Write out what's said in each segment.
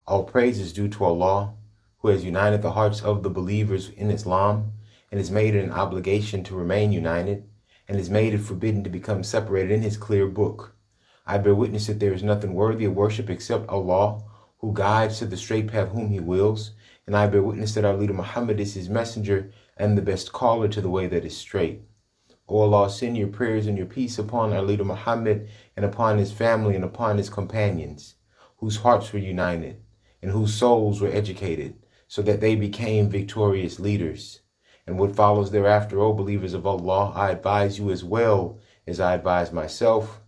All praise is due to Allah, who has united the hearts of the believers in Islam and has made it an obligation to remain united and has made it forbidden to become separated in his clear book. I bear witness that there is nothing worthy of worship except Allah, who guides to the straight path whom he wills, and I bear witness that our leader Muhammad is his messenger and the best caller to the way that is straight. O Allah, send your prayers and your peace upon our leader Muhammad and upon his family and upon his companions, whose hearts were united and whose souls were educated, so that they became victorious leaders. And what follows thereafter, O believers of Allah, I advise you as well as I advise myself,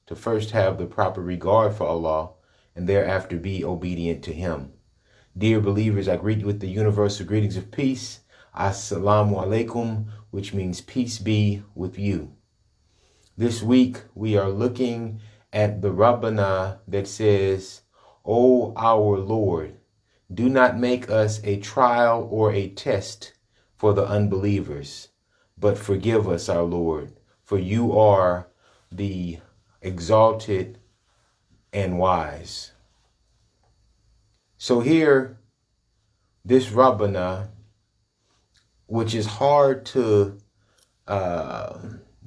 to first have the proper regard for Allah and thereafter be obedient to him. Dear believers, I greet you with the universal greetings of peace. Assalamu alaikum, which means peace be with you. This week we are looking at the Rabbana that says, O our Lord, do not make us a trial or a test for the unbelievers, but forgive us, our Lord, for you are the exalted and wise. So here, this Rabbana, which is hard to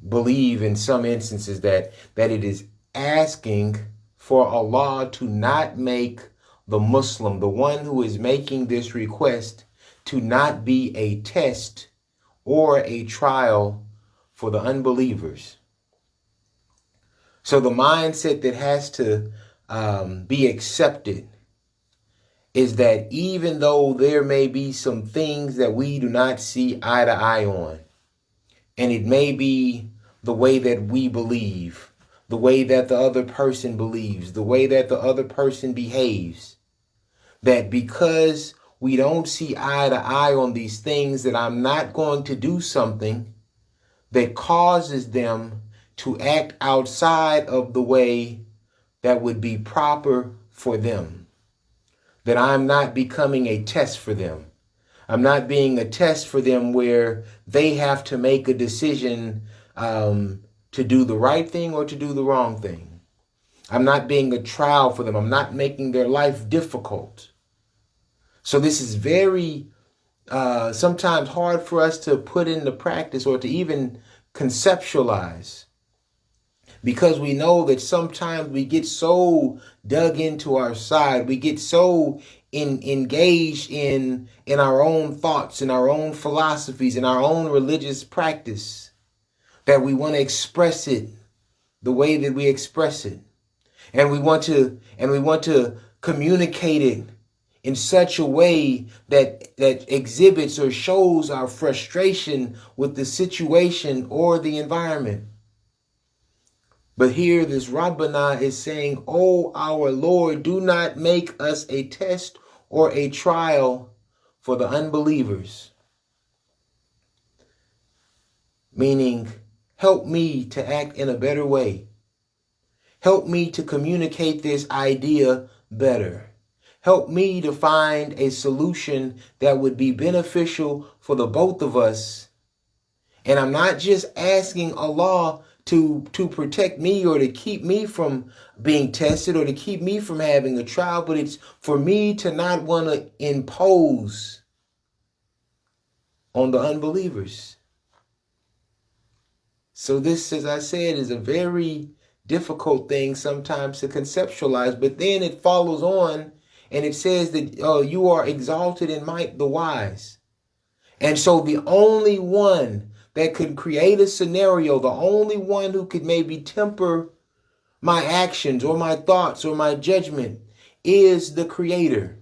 believe in some instances that it is asking for Allah to not make the Muslim, the one who is making this request, to not be a test or a trial for the unbelievers. So the mindset that has to be accepted is that even though there may be some things that we do not see eye to eye on, and it may be the way that we believe, the way that the other person believes, the way that the other person behaves, that because we don't see eye to eye on these things, that I'm not going to do something that causes them to act outside of the way that would be proper for them. That I'm not becoming a test for them. I'm not being a test for them where they have to make a decision to do the right thing or to do the wrong thing. I'm not being a trial for them. I'm not making their life difficult. So this is very sometimes hard for us to put into practice or to even conceptualize, because we know that sometimes we get so dug into our side, we get so engaged in our own thoughts, in our own philosophies, in our own religious practice, that we want to express it the way that we express it. And we want to communicate it in such a way that exhibits or shows our frustration with the situation or the environment. But here this Rabbana is saying, O our Lord, do not make us a test or a trial for the unbelievers. Meaning, help me to act in a better way. Help me to communicate this idea better. Help me to find a solution that would be beneficial for the both of us. And I'm not just asking Allah to protect me or to keep me from being tested or to keep me from having a trial, but it's for me to not want to impose on the unbelievers. So this, as I said, is a very difficult thing sometimes to conceptualize, but then it follows on and it says that you are exalted in might, the wise. And so the only one that could create a scenario, the only one who could maybe temper my actions or my thoughts or my judgment, is the Creator.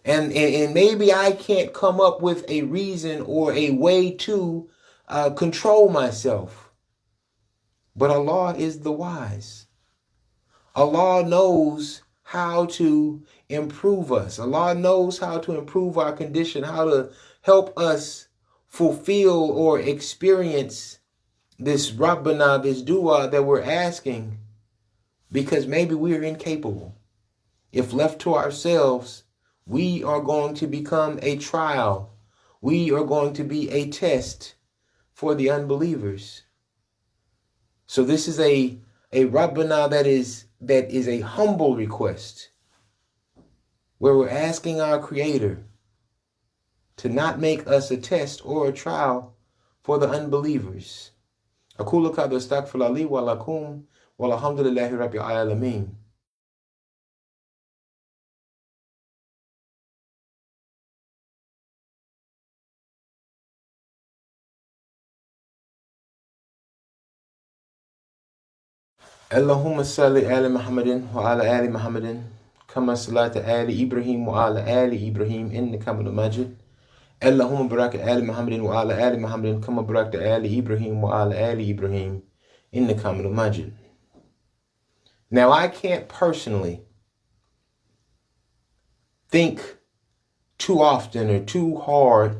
And maybe I can't come up with a reason or a way to control myself. But Allah is the wise. Allah knows how to improve us. Allah knows how to improve our condition, how to help us fulfill or experience this Rabbana, this du'a that we're asking, because maybe we are incapable. If left to ourselves, we are going to become a trial. We are going to be a test for the unbelievers. So this is a Rabbana that is a humble request. where we're asking our Creator to not make us a test or a trial for the unbelievers. أقول قد استغفر لي ولكم والحمد لله رب العالمين. اللهم صل على محمد وعلى آل محمد كما صليت على إبراهيم وعلى آل إبراهيم إنك حميد مجيد. اللهم بارك على محمد وعلى آل محمد كما باركت على إبراهيم وعلى آل إبراهيم إنك حميد مجيد. Now, I can't personally think too often or too hard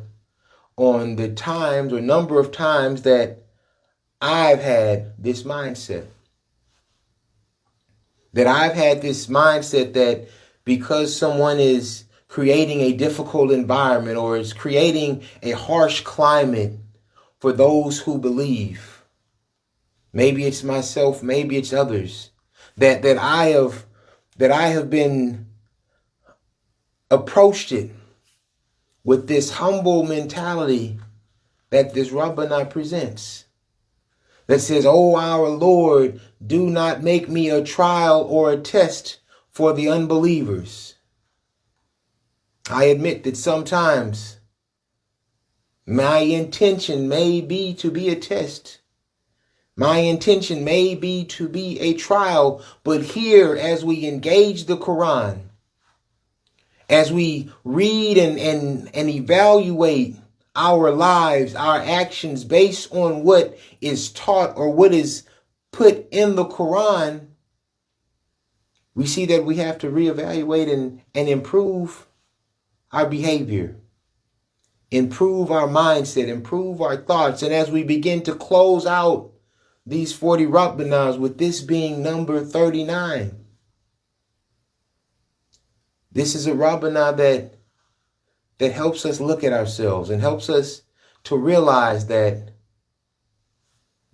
on the times or number of times that I've had this mindset. That I've had this mindset that because someone is creating a difficult environment or is creating a harsh climate for those who believe, maybe it's myself, maybe it's others, that I have been approached it with this humble mentality that this Rabbana presents. That says, "Oh, our Lord, do not make me a trial or a test for the unbelievers." I admit that sometimes my intention may be to be a test. My intention may be to be a trial, but here, as we engage the Quran, as we read and evaluate our lives, our actions based on what is taught or what is put in the Quran, we see that we have to reevaluate and improve our behavior, improve our mindset, improve our thoughts. And as we begin to close out these 40 Rabbanas, with this being number 39, this is a Rabbana that helps us look at ourselves and helps us to realize that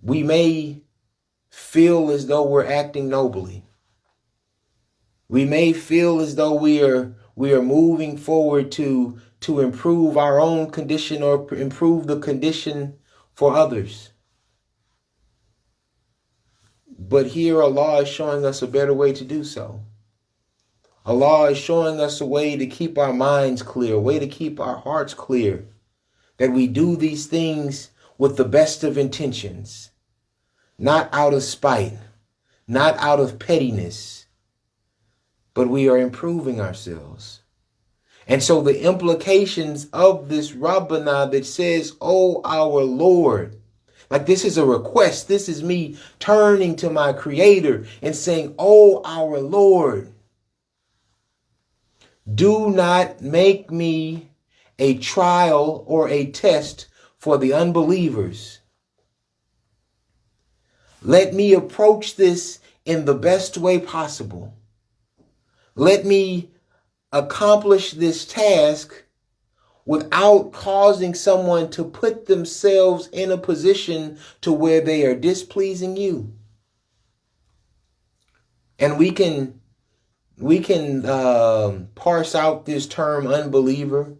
we may feel as though we're acting nobly. We may feel as though we are moving forward to improve our own condition or improve the condition for others. But here Allah is showing us a better way to do so. Allah is showing us a way to keep our minds clear, a way to keep our hearts clear, that we do these things with the best of intentions, not out of spite, not out of pettiness, but we are improving ourselves. And so the implications of this Rabbana that says, "Oh, our Lord," like this is a request. This is me turning to my Creator and saying, "Oh, our Lord, do not make me a trial or a test for the unbelievers. Let me approach this in the best way possible. Let me accomplish this task without causing someone to put themselves in a position to where they are displeasing you." And we can parse out this term unbeliever,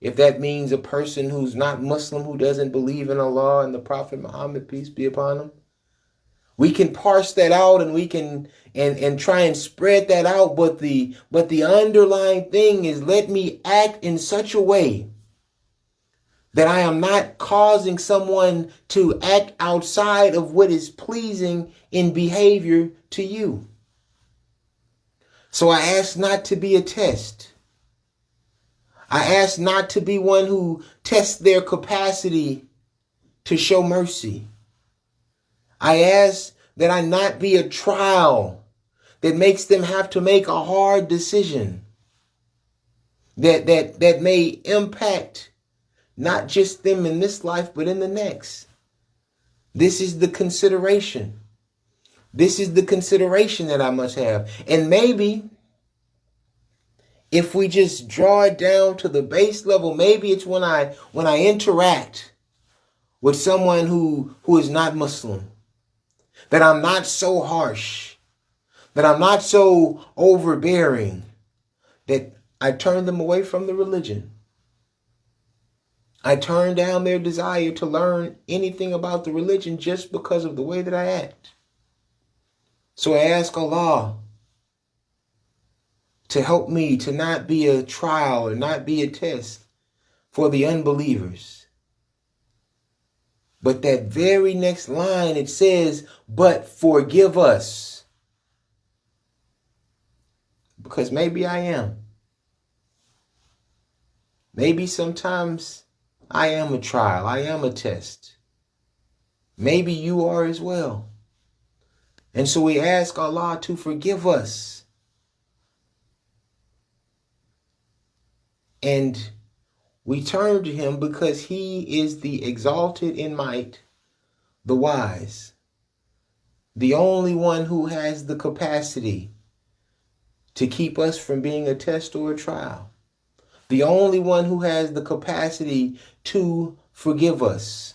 if that means a person who's not Muslim, who doesn't believe in Allah and the Prophet Muhammad, peace be upon him. We can parse that out and we can and try and spread that out, but the underlying thing is, let me act in such a way that I am not causing someone to act outside of what is pleasing in behavior to you. So I ask not to be a test. I ask not to be one who tests their capacity to show mercy. I ask that I not be a trial that makes them have to make a hard decision that may impact not just them in this life, but in the next. This is the consideration. This is the consideration that I must have. And maybe if we just draw it down to the base level, maybe it's when I interact with someone who is not Muslim, that I'm not so harsh, that I'm not so overbearing, that I turned them away from the religion. I turned down their desire to learn anything about the religion just because of the way that I act. So I ask Allah to help me to not be a trial or not be a test for the unbelievers. But that very next line, it says, but forgive us. Because maybe I am. Maybe sometimes I am a trial. I am a test. Maybe you are as well. And so we ask Allah to forgive us. And we turn to him because he is the exalted in might, the wise, the only one who has the capacity to keep us from being a test or a trial, the only one who has the capacity to forgive us,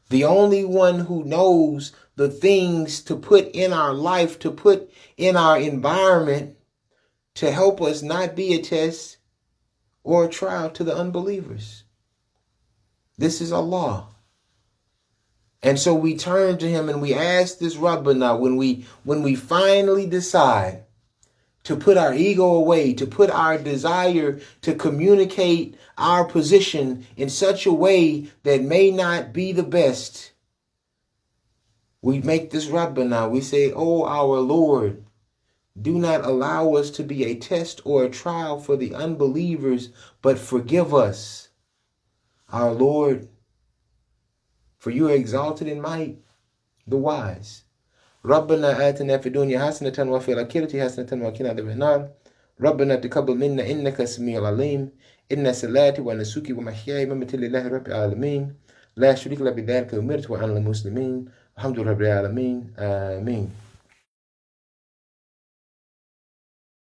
the only one who knows the things to put in our life, to put in our environment to help us not be a test or a trial to the unbelievers. This is Allah. And so we turn to him and we ask this Rabbana when we finally decide to put our ego away, to put our desire to communicate our position in such a way that may not be the best. We make this Rabbana. We say, oh, our Lord, do not allow us to be a test or a trial for the unbelievers, but forgive us, our Lord, for you are exalted in might, the wise. ربنا آتنا في الدنيا حسنة وفي الآخرة حسنة وقنا عذاب النار ربنا تقبل منا إنك السميع العليم إن صلاتي ونسكي ومحياي ومماتي لله رب العالمين لا شريك له بذلك أمرت وأنا المسلمين الحمد لله رب العالمين آمين.